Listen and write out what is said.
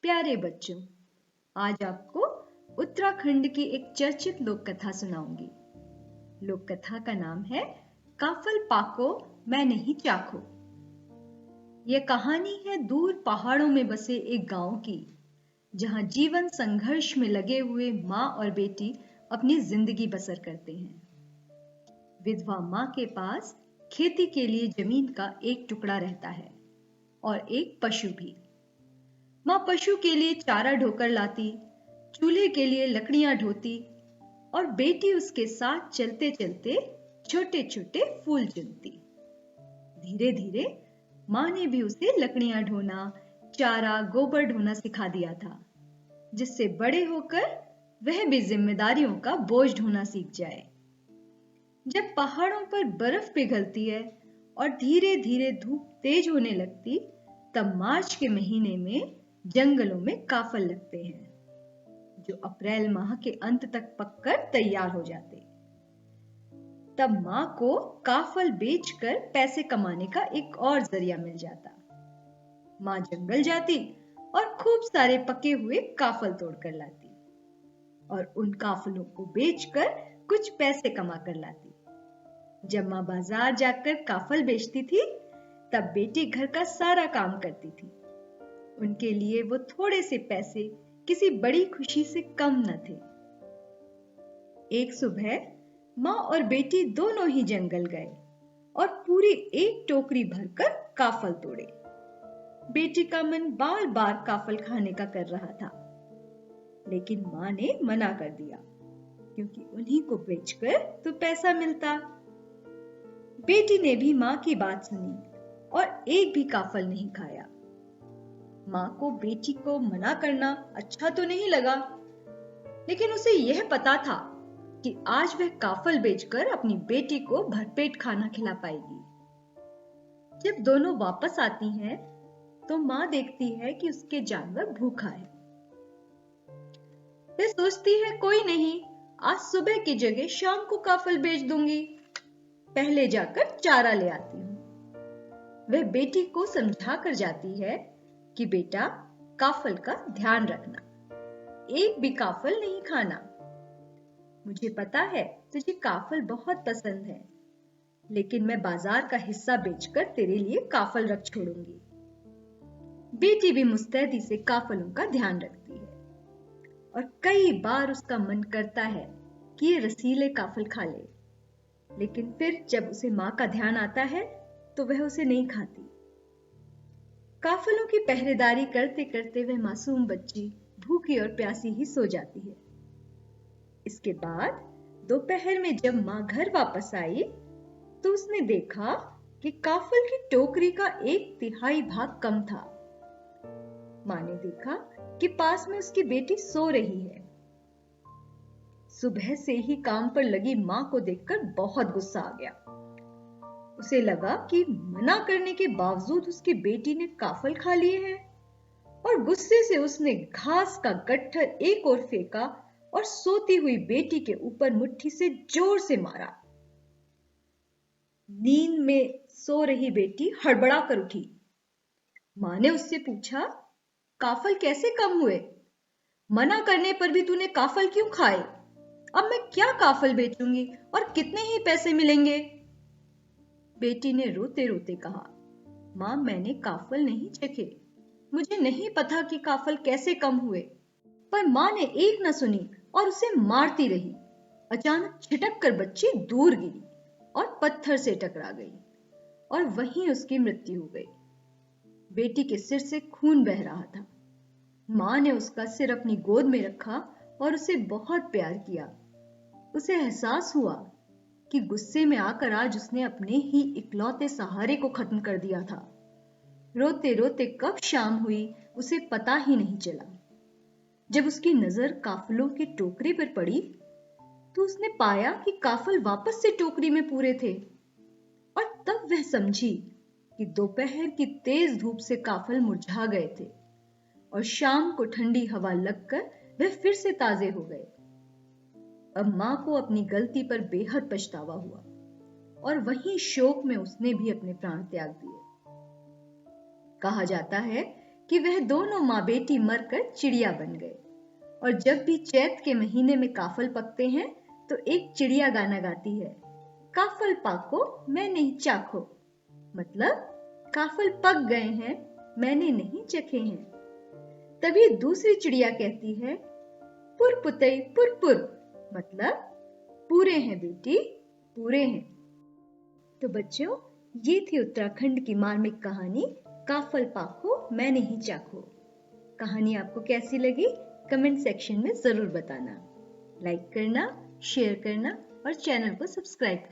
प्यारे बच्चों, आज आपको उत्तराखंड की एक चर्चित लोक कथा सुनाऊंगी। लोक कथा का नाम है काफल पाको मैं नहीं चाखो। यह कहानी है दूर पहाड़ों में बसे एक गांव की, जहां जीवन संघर्ष में लगे हुए माँ और बेटी अपनी जिंदगी बसर करते हैं। विधवा माँ के पास खेती के लिए जमीन का एक टुकड़ा रहता है और एक पशु भी। माँ पशु के लिए चारा ढोकर लाती, चूल्हे के लिए लकड़ियां ढोती और बेटी उसके साथ चलते चलते छोटे छोटे फूल चुनती। धीरे धीरे माँ ने भी उसे लकड़ियां ढोना, चारा, गोबर ढोना सिखा दिया था, जिससे बड़े होकर वह भी जिम्मेदारियों का बोझ ढोना सीख जाए। जब पहाड़ों पर बर्फ पिघलती है और धीरे धीरे धूप तेज होने लगती, तब मार्च के महीने में जंगलों में काफल लगते हैं, जो अप्रैल माह के अंत तक पककर तैयार हो जाते। तब माँ को काफल बेचकर पैसे कमाने का एक और जरिया मिल जाता। माँ जंगल जाती और खूब सारे पके हुए काफल तोड़कर लाती और उन काफलों को बेचकर कुछ पैसे कमा कर लाती। जब माँ बाजार जाकर काफल बेचती थी, तब बेटी घर का सारा काम करती थी। उनके लिए वो थोड़े से पैसे किसी बड़ी खुशी से कम न थे। एक सुबह माँ और बेटी दोनों ही जंगल गए और पूरी एक टोकरी भरकर काफल तोड़े। बेटी का मन बार बार काफल खाने का कर रहा था, लेकिन माँ ने मना कर दिया, क्योंकि उन्हीं को बेचकर तो पैसा मिलता। बेटी ने भी माँ की बात सुनी और एक भी काफल नहीं खाया। माँ को बेटी को मना करना अच्छा तो नहीं लगा, लेकिन उसे यह पता था कि आज वह काफल बेचकर अपनी बेटी को भरपेट खाना खिला पाएगी। जब दोनों वापस आती हैं, तो माँ देखती है कि उसके जानवर भूखा है। वह सोचती है, कोई नहीं, आज सुबह की जगह शाम को काफल बेच दूंगी। पहले जाकर चारा ले आती हूँ। वह बेटी को समझा कर जाती है कि बेटा, काफल का ध्यान रखना, एक भी काफल नहीं खाना। मुझे पता है तुझे काफल बहुत पसंद है, लेकिन मैं बाजार का हिस्सा बेचकर तेरे लिए काफल रख छोड़ूंगी। बेटी भी मुस्तैदी से काफलों का ध्यान रखती है और कई बार उसका मन करता है कि ये रसीले काफल खा ले, लेकिन फिर जब उसे माँ का ध्यान आता है तो वह उसे नहीं खाती। काफलों की पहरेदारी करते करते वह मासूम बच्ची भूखी और प्यासी ही सो जाती है। इसके बाद दोपहर में जब माँ घर वापस आई, तो उसने देखा कि काफल की टोकरी का 1/3 भाग कम था। माँ ने देखा कि पास में उसकी बेटी सो रही है। सुबह से ही काम पर लगी माँ को देखकर बहुत गुस्सा आ गया। उसे लगा कि मना करने के बावजूद उसकी बेटी ने काफल खा लिए हैं, और गुस्से से उसने घास का गट्ठर एक ओर फेंका और सोती हुई बेटी के ऊपर मुट्ठी से जोर से मारा। नींद में सो रही बेटी हड़बड़ा कर उठी। माँ ने उससे पूछा, काफल कैसे कम हुए? मना करने पर भी तूने काफल क्यों खाए? अब मैं क्या काफल बेचूंगी और कितने ही पैसे मिलेंगे? बेटी ने रोते रोते कहा, माँ, मैंने काफल नहीं चखे। मुझे नहीं पता कि काफल कैसे कम हुए। पर माँ ने एक न सुनी और उसे मारती रही। अचानक छिटक कर बच्ची दूर गिरी और पत्थर से टकरा गई और वहीं उसकी मृत्यु हो गई। बेटी के सिर से खून बह रहा था। माँ ने उसका सिर अपनी गोद में रखा और उसे बहुत प्यार किया। उसे एहसास हुआ कि गुस्से में आकर आज उसने अपने ही इकलौते सहारे को खत्म कर दिया था। रोते रोते कब शाम हुई उसे पता ही नहीं चला। जब उसकी नजर काफलों की टोकरी पर पड़ी, तो उसने पाया कि काफल वापस से टोकरी में पूरे थे, और तब वह समझी कि दोपहर की तेज धूप से काफल मुरझा गए थे और शाम को ठंडी हवा लगकर वह फिर से ताजे हो गए। अब माँ को अपनी गलती पर बेहद पछतावा हुआ और वहीं शोक में उसने भी अपने प्राण त्याग दिए। कहा जाता है कि वह दोनों माँ बेटी मरकर चिड़िया बन गए। और जब भी चैत के महीने में काफल पकते हैं तो एक चिड़िया गाना गाती है, काफल पाको मैंने चाखो। मतलब काफल पक गए हैं, मैंने नहीं चखे हैं। तभी दूसरी चिड़िया कहती है, पुर पुतई पुर पुर। मतलब पूरे हैं बेटी, पूरे हैं। तो बच्चों, ये थी उत्तराखंड की मार्मिक कहानी काफल पाको मैं नहीं चाखो। कहानी आपको कैसी लगी कमेंट सेक्शन में जरूर बताना। लाइक करना, शेयर करना और चैनल को सब्सक्राइब करना।